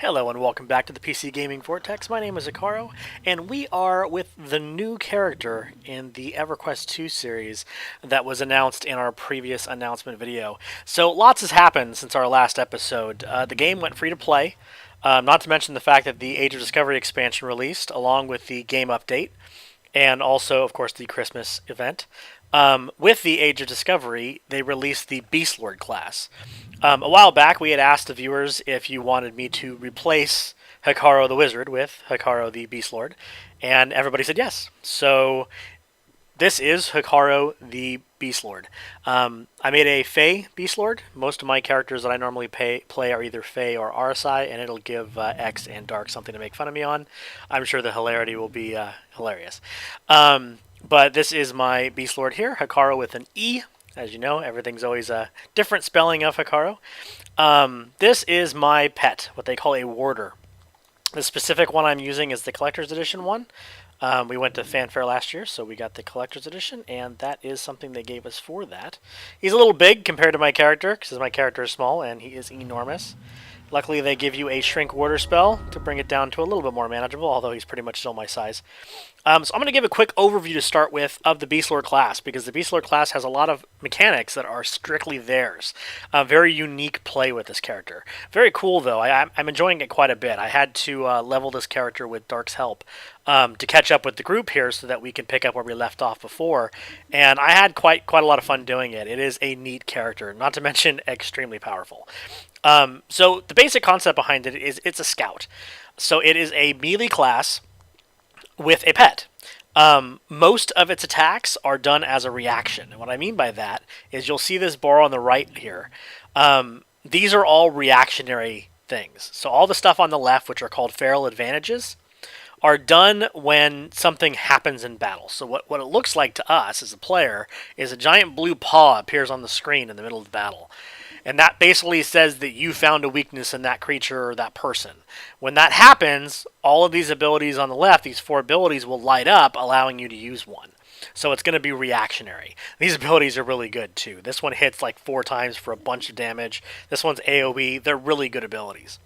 Hello and welcome back to the PC Gaming Vortex. My name is Hikaro, and we are with the new character in the Everquest 2 series that was announced in our previous announcement video. So lots has happened since our last episode. The game went free to play, not to mention the fact that the Age of Discovery expansion released along with the game update, and also, of course, the Christmas event. With the Age of Discovery, they released the Beastlord class. A while back, we had asked the viewers if you wanted me to replace Hikaro the Wizard with Hikaro the Beastlord, and everybody said yes. So this is Hikaro the Beastlord. I made a Fey Beastlord. Most of my characters that I normally play are either Fey or RSI, and it'll give X and Dark something to make fun of me on. I'm sure the hilarity will be hilarious. But this is my Beastlord here, Hikaro with an E. As you know, everything's always a different spelling of Hikaro. This is my pet, what they call a warder. The specific one I'm using is the Collector's Edition one. We went to Fanfare last year, so we got the Collector's Edition, and that is something they gave us for that. He's a little big compared to my character, because my character is small, and he is enormous. Luckily, they give you a Shrink Warder spell to bring it down to a little bit more manageable, although he's pretty much still my size. So I'm going to give a quick overview to start with of the Beastlord class, because the Beastlord class has a lot of mechanics that are strictly theirs. Very unique play with this character. Very cool, though. I'm enjoying it quite a bit. I had to level this character with Dark's help to catch up with the group here so that we can pick up where we left off before. And I had quite a lot of fun doing it. It is a neat character, not to mention extremely powerful. So the basic concept behind it is it's a scout. So it is a melee class with a pet. Most of its attacks are done as a reaction. And what I mean by that is you'll see this bar on the right here. These are all reactionary things. So all the stuff on the left, which are called feral advantages, are done when something happens in battle. So what it looks like to us as a player is a giant blue paw appears on the screen in the middle of the battle. And that basically says that you found a weakness in that creature or that person. When that happens, all of these abilities on the left, these 4 abilities, will light up, allowing you to use one. So it's going to be reactionary. These abilities are really good, too. This one hits like 4 times for a bunch of damage. This one's AoE. They're really good abilities.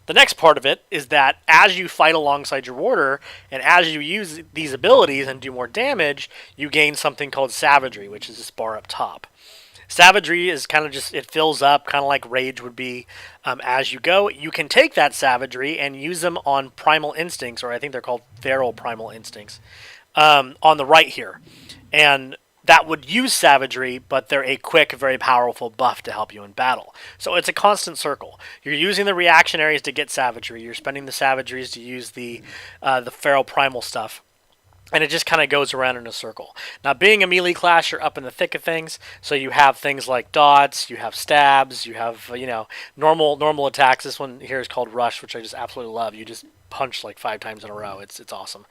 The next part of it is that as you fight alongside your warder, and as you use these abilities and do more damage, you gain something called Savagery, which is this bar up top. Savagery is kind of just, it fills up, kind of like Rage would be as you go. You can take that Savagery and use them on Primal Instincts, or I think they're called Feral Primal Instincts, on the right here. And that would use Savagery, but they're a quick, very powerful buff to help you in battle. So it's a constant circle. You're using the reactionaries to get Savagery. You're spending the Savageries to use the Feral Primal stuff. And it just kind of goes around in a circle. Now, being a melee class, you're up in the thick of things. So you have things like dots, you have stabs, you have normal attacks. This one here is called Rush, which I just absolutely love. You just punch like 5 times in a row. It's awesome.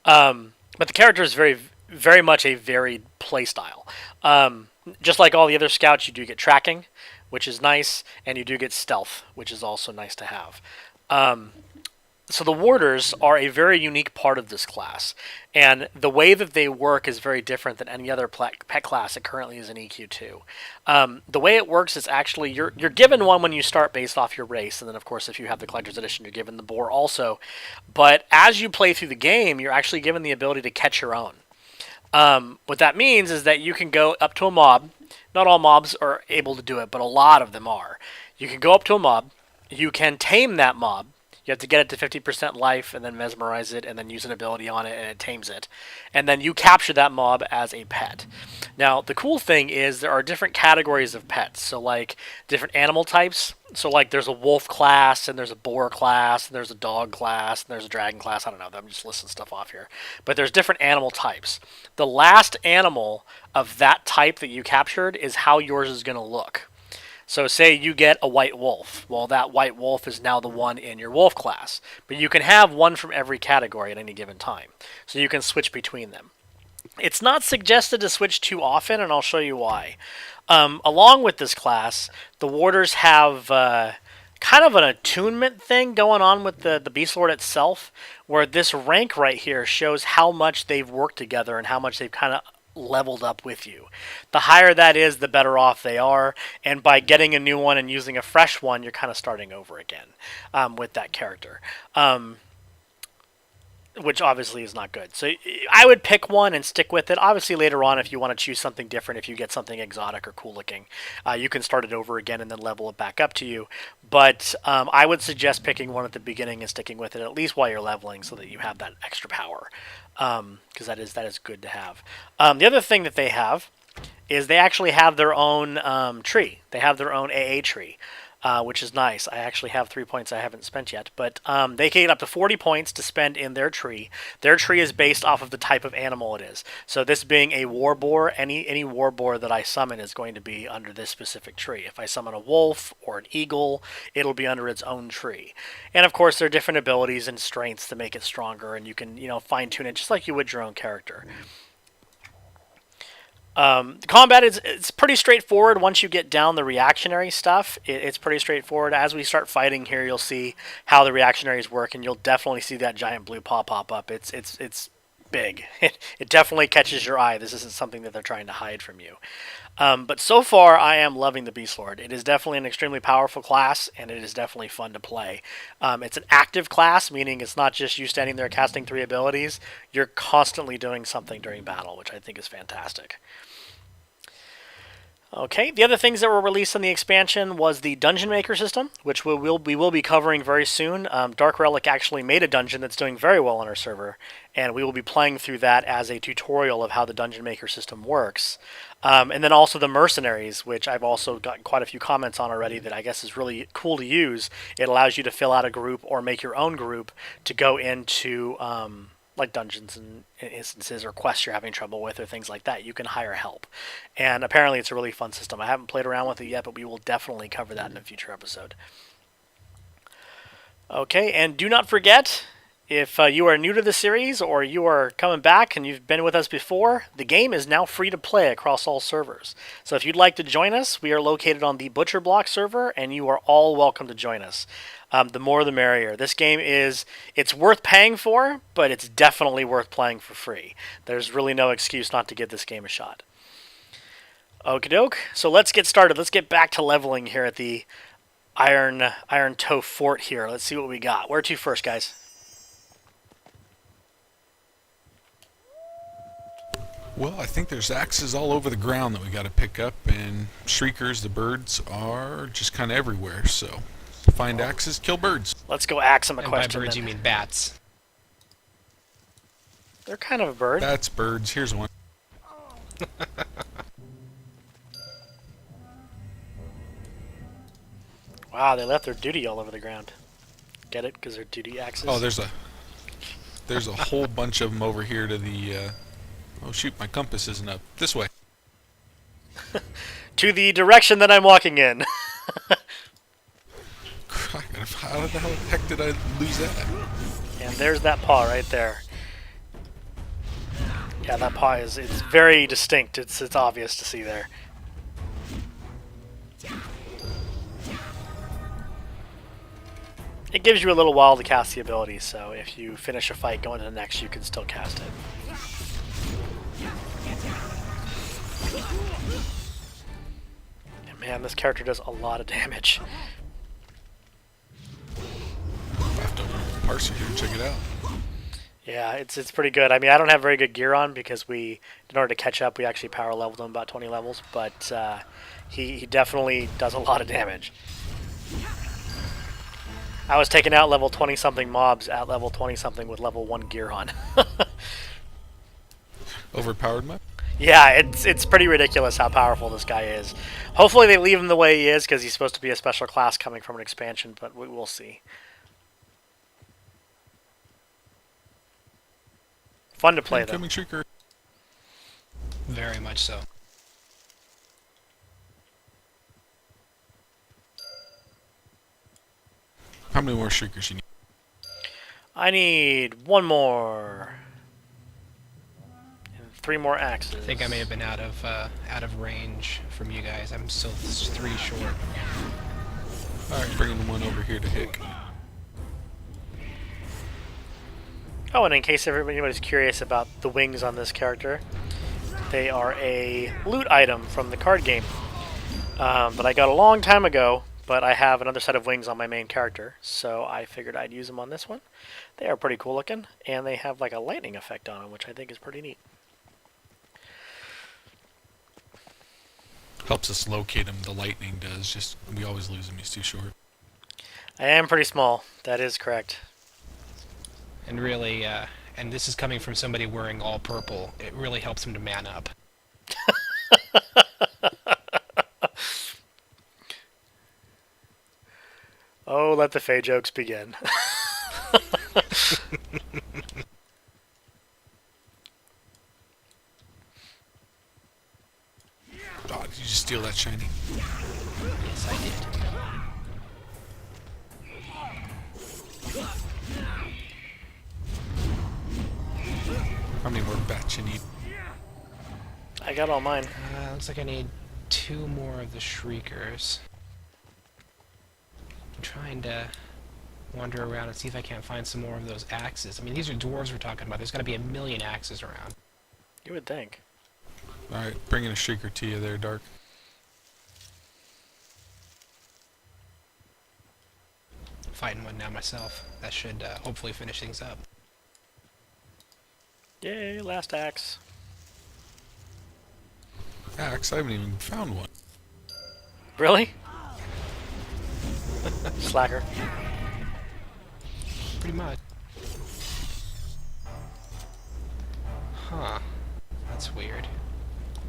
But the character is very much a varied play style. Just like all the other scouts, you do get tracking, which is nice, and you do get stealth, which is also nice to have. So the warders are a very unique part of this class, and the way that they work is very different than any other pet class that currently is in EQ2. The way it works is actually you're given one when you start based off your race, and then of course if you have the Collector's Edition you're given the boar also. But as you play through the game, you're actually given the ability to catch your own. What that means is that you can go up to a mob. Not all mobs are able to do it, but a lot of them are. You can go up to a mob, you can tame that mob. You have to get it to 50% life and then mesmerize it and then use an ability on it and it tames it. And then you capture that mob as a pet. Now, the cool thing is there are different categories of pets. So like different animal types. So like there's a wolf class and there's a boar class and there's a dog class and there's a dragon class. I don't know. I'm just listing stuff off here. But there's different animal types. The last animal of that type that you captured is how yours is going to look. So say you get a white wolf. Well, that white wolf is now the one in your wolf class. But you can have one from every category at any given time. So you can switch between them. It's not suggested to switch too often, and I'll show you why. Along with this class, the warders have kind of an attunement thing going on with the Beastlord itself, where this rank right here shows how much they've worked together and how much they've kind of leveled up with you. The higher that is, the better off they are, and by getting a new one and using a fresh one, you're kind of starting over again with that character. Which obviously is not good. So I would pick one and stick with it. Obviously, later on, if you want to choose something different, if you get something exotic or cool looking, you can start it over again and then level it back up to you. But I would suggest picking one at the beginning and sticking with it at least while you're leveling, so that you have that extra power, because that is good to have. The other thing that they have is they actually have their own tree. They have their own AA tree. Which is nice. I actually have 3 points I haven't spent yet, but they can get up to 40 points to spend in their tree. Their tree is based off of the type of animal it is. So this being a war boar, any war boar that I summon is going to be under this specific tree. If I summon a wolf or an eagle, it'll be under its own tree. And of course, there are different abilities and strengths to make it stronger, and you can fine tune it just like you would your own character. The combat it's pretty straightforward once you get down the reactionary stuff. It's pretty straightforward. As we start fighting here, you'll see how the reactionaries work, and you'll definitely see that giant blue paw pop up. It's big. It definitely catches your eye. This isn't something that they're trying to hide from you. But so far, I am loving the Beastlord. It is definitely an extremely powerful class, and it is definitely fun to play. It's an active class, meaning it's not just you standing there casting 3 abilities. You're constantly doing something during battle, which I think is fantastic. Okay, the other things that were released in the expansion was the Dungeon Maker system, which we will be covering very soon. Dark Relic actually made a dungeon that's doing very well on our server, and we will be playing through that as a tutorial of how the Dungeon Maker system works. And then also the Mercenaries, which I've also gotten quite a few comments on already that I guess is really cool to use. It allows you to fill out a group or make your own group to go into like dungeons and instances or quests you're having trouble with or things like that. You can hire help. And apparently it's a really fun system. I haven't played around with it yet, but we will definitely cover that in a future episode. Okay, and do not forget, if you are new to the series or you are coming back and you've been with us before, the game is now free to play across all servers. So if you'd like to join us, we are located on the Butcher Block server, and you are all welcome to join us. The more the merrier. This game it's worth paying for, but it's definitely worth playing for free. There's really no excuse not to give this game a shot. Okie doke, so let's get started. Let's get back to leveling here at the Iron Toe Fort here. Let's see what we got. Where to first, guys? Well, I think there's axes all over the ground that we got to pick up, and shriekers, the birds, are just kind of everywhere, so find axes, kill birds. Let's go axe them a question. And by birds, then. you mean bats. They're kind of a bird. That's birds. Here's one. Wow, they left their duty all over the ground. Get it? Because they're duty axes? Oh, there's a whole bunch of them over here to the... oh shoot, my compass isn't up. This way. To the direction that I'm walking in. How the heck did I lose that? And there's that paw right there. Yeah, that paw it's very distinct. It's obvious to see there. It gives you a little while to cast the ability, so if you finish a fight going to the next, you can still cast it. And man, this character does a lot of damage. I have to parse it here and check it out. Yeah, it's pretty good. I mean, I don't have very good gear on because in order to catch up, we actually power leveled him about 20 levels, but he definitely does a lot of damage. I was taking out level 20-something mobs at level 20-something with level 1 gear on. Overpowered much? Yeah, it's pretty ridiculous how powerful this guy is. Hopefully they leave him the way he is because he's supposed to be a special class coming from an expansion, but we'll see. Fun to play, though. Incoming shrieker. Very much so. How many more shriekers you need? I need one more. And 3 more axes. I think I may have been out of range from you guys. I'm still 3 short. Alright, bringing one over here to Hick. Oh, and in case anybody's curious about the wings on this character, They are a loot item from the card game that I got a long time ago, but I have another set of wings on my main character, so I figured I'd use them on this one. They are pretty cool looking, and they have like a lightning effect on them, which I think is pretty neat. Helps us locate him. The lightning does. Just we always lose him. He's too short. I am pretty small. That is correct. And really, and this is coming from somebody wearing all purple, it really helps him to man up. Oh, let the Fey jokes begin. Oh, did you just steal that shiny? Yes, I did. How many more bats you need? I got all mine. Looks like I need 2 more of the Shriekers. I'm trying to wander around and see if I can't find some more of those axes. I mean, these are dwarves we're talking about. There's got to be a million axes around. You would think. Alright, bringing a shrieker to you there, Dark. Fighting one now myself. That should hopefully finish things up. Yay, last axe. Axe? I haven't even found one. Really? Slacker. Pretty much. Huh. That's weird.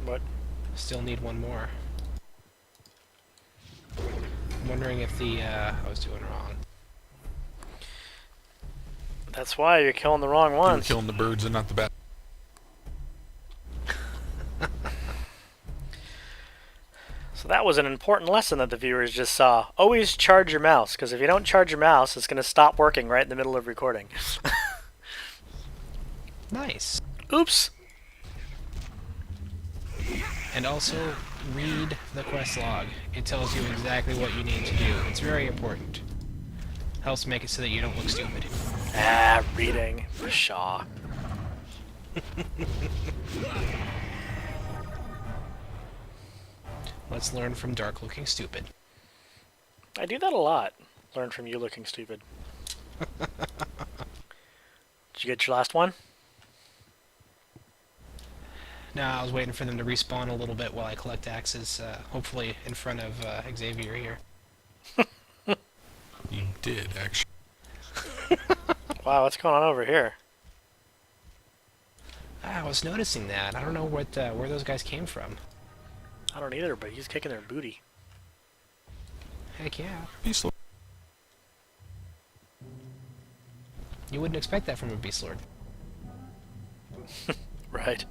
What? Still need 1 more. I'm wondering if the, I was doing wrong. That's why you're killing the wrong You're ones. killing the birds and not the bats. So that was an important lesson that the viewers just saw. Always charge your mouse, because if you don't charge your mouse, it's going to stop working right in the middle of recording. Nice. Oops. And also, read the quest log. It tells you exactly what you need to do. It's very important. Helps make it so that you don't look stupid. Ah, reading. Pshaw. Let's learn from Dark looking stupid. I do that a lot. Learn from you looking stupid. Did you get your last one? No, I was waiting for them to respawn a little bit while I collect axes, hopefully in front of Xavier here. You did, actually. Wow, what's going on over here? I was noticing that. I don't know what where those guys came from. I don't either, but he's kicking their booty. Heck yeah. Beastlord. You wouldn't expect that from a Beastlord. Right.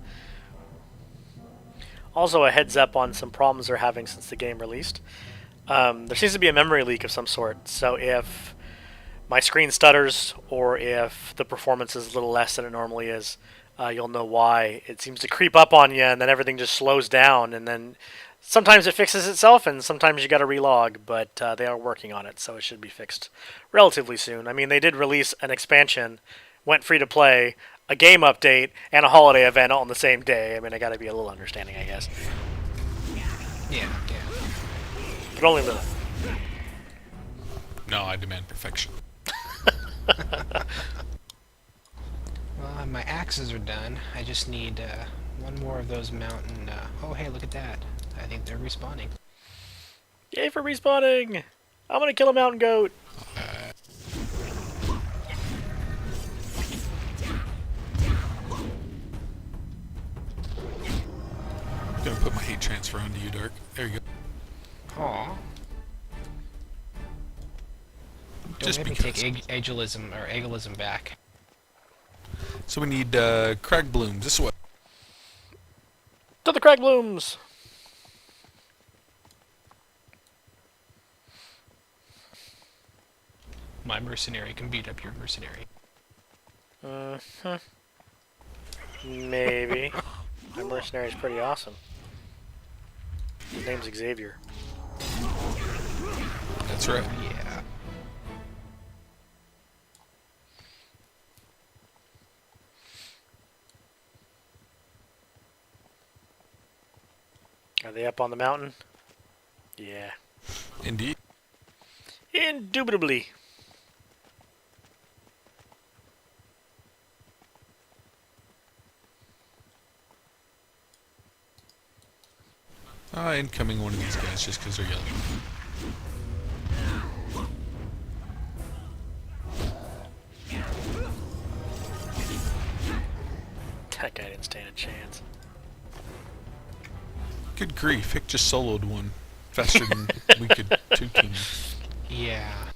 Also, a heads up on some problems they're having since the game released. There seems to be a memory leak of some sort, so if my screen stutters or if the performance is a little less than it normally is, you'll know why. It seems to creep up on you and then everything just slows down, and then sometimes it fixes itself and sometimes you gotta relog, but they are working on it, so it should be fixed relatively soon. I mean, they did release an expansion, went free to play, a game update, and a holiday event all on the same day. I mean, I gotta be a little understanding, I guess. Yeah. But only little. No, I demand perfection. Well, my axes are done. I just need 1 more of those mountain... oh, hey, look at that. I think they're respawning. Yay for respawning! I'm gonna kill a mountain goat! I'm gonna put my hate transfer onto you, Dark. There you go. Aww. Don't Just make me because. take ageism or egalism back. So we need crag blooms. This way. To the crag blooms! My mercenary can beat up your mercenary. Maybe. My mercenary's pretty awesome. His name's Xavier. That's right. Yeah. Are they up on the mountain? Yeah. Indeed. Indubitably. Incoming one of these guys just because they're yellow. That guy didn't stand a chance. Good grief, Hick just soloed one faster than we could two team. Yeah.